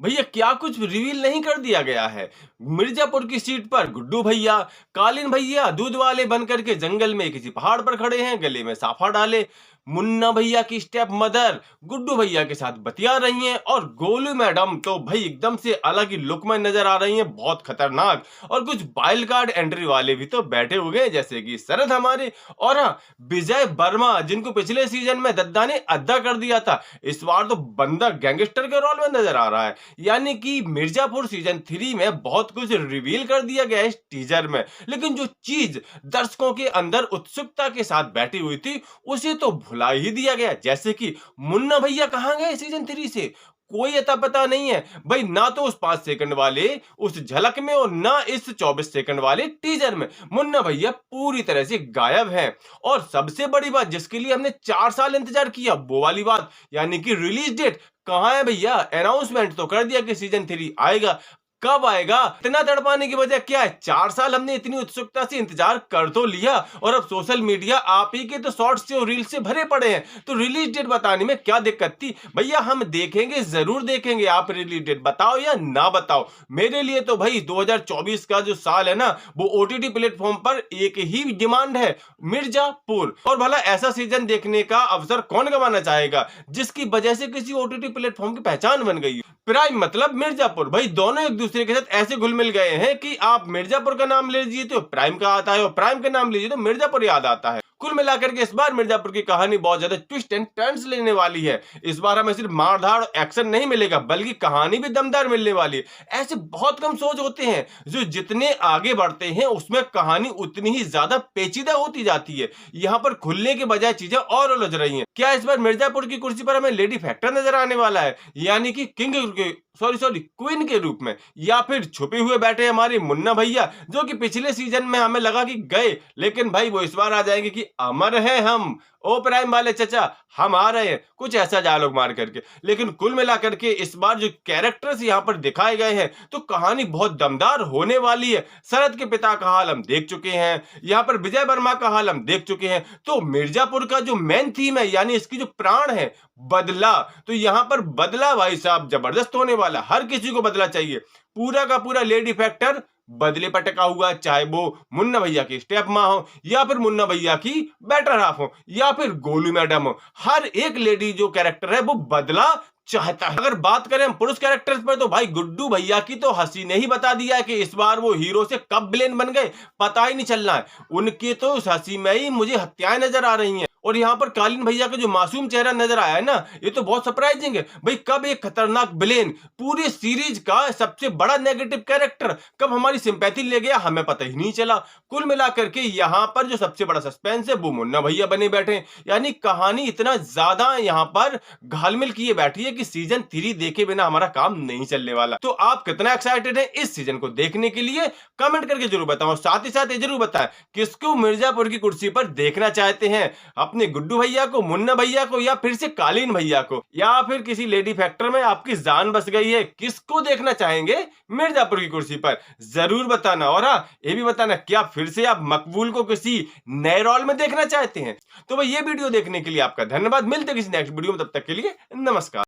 भैया क्या कुछ रिवील नहीं कर दिया गया है? मिर्जापुर की सीट पर गुड्डू भैया, कालीन भैया दूध वाले बनकर के जंगल में किसी पहाड़ पर खड़े हैं, गले में साफा डाले। मुन्ना भैया की स्टेप मदर गुड्डू भैया के साथ बतिया रही हैं, और गोलू मैडम तो भाई एकदम से अलग ही लुक में नजर आ रही हैं, बहुत खतरनाक। और कुछ वाइल्ड कार्ड एंट्री वाले भी तो बैठे हुए हैं, जैसे कि शरद हमारे, और हाँ, विजय वर्मा, जिनको पिछले सीजन में दद्दा ने अद्दा कर दिया था, इस बार तो बंदा गैंगस्टर के रोल में नजर आ रहा है। यानी कि मिर्जापुर सीजन 3 में बहुत कुछ रिवील कर दिया गया है इस टीजर में, लेकिन जो चीज दर्शकों के अंदर उत्सुकता के साथ बैठी हुई थी उसे तो भुला ही दिया गया। जैसे कि मुन्ना भैया कहां गए सीजन 3 से, कोई अता पता नहीं है भाई, ना तो उस 5 सेकंड वाले उस झलक में और ना इस 24 सेकंड वाले टीजर में। मुन्ना भैया पूरी तरह से गायब हैं। और सबसे बड़ी बात जिसके लिए हमने 4 साल इंतजार किया, वो वाली बात, यानी कि रिलीज डेट कहां है भैया? अनाउंसमेंट तो कर दिया कि सीजन 3 आएगा, कब आएगा? इतना तड़पाने की वजह क्या है? 4 साल हमने इतनी उत्सुकता से इंतजार कर तो लिया, और अब सोशल मीडिया आप ही के तो शॉर्ट्स से और रील्स से भरे पड़े हैं, तो रिलीज डेट बताने में क्या दिक्कत थी? भैया हम देखेंगे, जरूर देखेंगे, आप रिलीज डेट बताओ या ना बताओ। मेरे लिए तो भाई 2024 का जो साल है ना, वो ओटीटी प्लेटफॉर्म पर एक ही डिमांड है, मिर्जापुर। और भला ऐसा सीजन देखने का अवसर कौन गंवाना चाहेगा जिसकी वजह से किसी ओटीटी प्लेटफॉर्म की पहचान बन गई? प्राइम मतलब मिर्जापुर, भाई दोनों एक दूसरे के साथ ऐसे घुल मिल गए हैं कि आप मिर्जापुर का नाम ले लीजिए तो प्राइम का आता है, और प्राइम का नाम लीजिए तो मिर्जापुर याद आता है। कुल मिलाकर के इस बार मिर्जापुर की कहानी बहुत ज्यादा ट्विस्ट एंड टर्न्स लेने वाली है। इस बार हमें सिर्फ मारधाड़ और एक्शन नहीं मिलेगा, बल्कि कहानी भी दमदार मिलने वाली है। ऐसे बहुत कम सोच होते हैं जो जितने आगे बढ़ते हैं उसमें कहानी उतनी ही ज्यादा पेचीदा होती जाती है। यहाँ पर खुलने के बजाय चीजें और उलझ रही हैं। क्या इस बार मिर्जापुर की कुर्सी पर हमें लेडी फैक्टर नजर आने वाला है, यानी कि किंग के सॉरी क्वीन के रूप में, या फिर छुपे हुए बैठे हमारे मुन्ना भैया, जो कि पिछले सीजन में हमें लगा कि गए, लेकिन भाई वो इस बार आ जाएंगे कि अमर है हम, ओ प्राइम वाले चचा हम आ रहे हैं, कुछ ऐसा डायलॉग मार करके। लेकिन कुल मिलाकर के इस बार जो कैरेक्टर्स यहाँ पर दिखाए गए हैं, तो कहानी बहुत दमदार होने वाली है। शरद के पिता का हाल हम देख चुके हैं, यहाँ पर विजय वर्मा का हाल हम देख चुके हैं, तो मिर्जापुर का जो मेन थीम है, यानी इसकी जो प्राण है, बदला, तो यहाँ पर बदला भाई साहब जबरदस्त होने वाला। हर किसी को बदला चाहिए, पूरा का पूरा लेडी फैक्टर बदले पर टिका हुआ, चाहे वो मुन्ना भैया की स्टेप माँ हो, या फिर मुन्ना भैया की बेटर हाफ हो, या फिर गोलू मैडम हो। हर एक लेडी जो कैरेक्टर है वो बदला चाहता है। अगर बात करें हम पुरुष कैरेक्टर्स पर, तो भाई गुड्डू भैया की तो हंसी ने ही बता दिया है कि इस बार वो हीरो से कब विलेन बन गए पता ही नहीं चल रहा है। उनके तो उस हंसी में ही मुझे हत्याएं नजर आ रही हैं। और यहाँ पर कालीन भैया का जो मासूम चेहरा नजर आया है ना, ये तो बहुत सरप्राइजिंग है भाई। कब एक खतरनाक विलेन, पूरी सीरीज का सबसे बड़ा नेगेटिव कैरेक्टर, कब हमारी सिंपैथी ले गया हमें पता ही नहीं चला। कुल मिलाकर के यहाँ पर जो सबसे बड़ा सस्पेंस है वो मुन्ना भैया बने बैठे, यानी कहानी इतना ज्यादा यहाँ पर घालमिल किए बैठी है कि सीजन 3 देखे बिना हमारा काम नहीं चलने वाला। तो आप कितना एक्साइटेड हैं इस सीजन को देखने के लिए, कमेंट करके जरूर बताओ। साथ ही साथ ये जरूर बताएं किसको मिर्जापुर की कुर्सी पर देखना चाहते हैं, अपने गुड्डू भैया को, मुन्ना भैया को, या फिर से कालीन भैया को, या फिर किसी लेडी फैक्टर में आपकी जान बस गई है, किसको देखना चाहेंगे मिर्जापुर की कुर्सी पर, जरूर बताना। और हाँ, ये भी बताना क्या फिर से आप मकबूल को किसी नए रोल में देखना चाहते हैं। तो भाई ये वीडियो देखने के लिए आपका धन्यवाद, मिलते किसी नेक्स्ट वीडियो में, तब तक के लिए नमस्कार।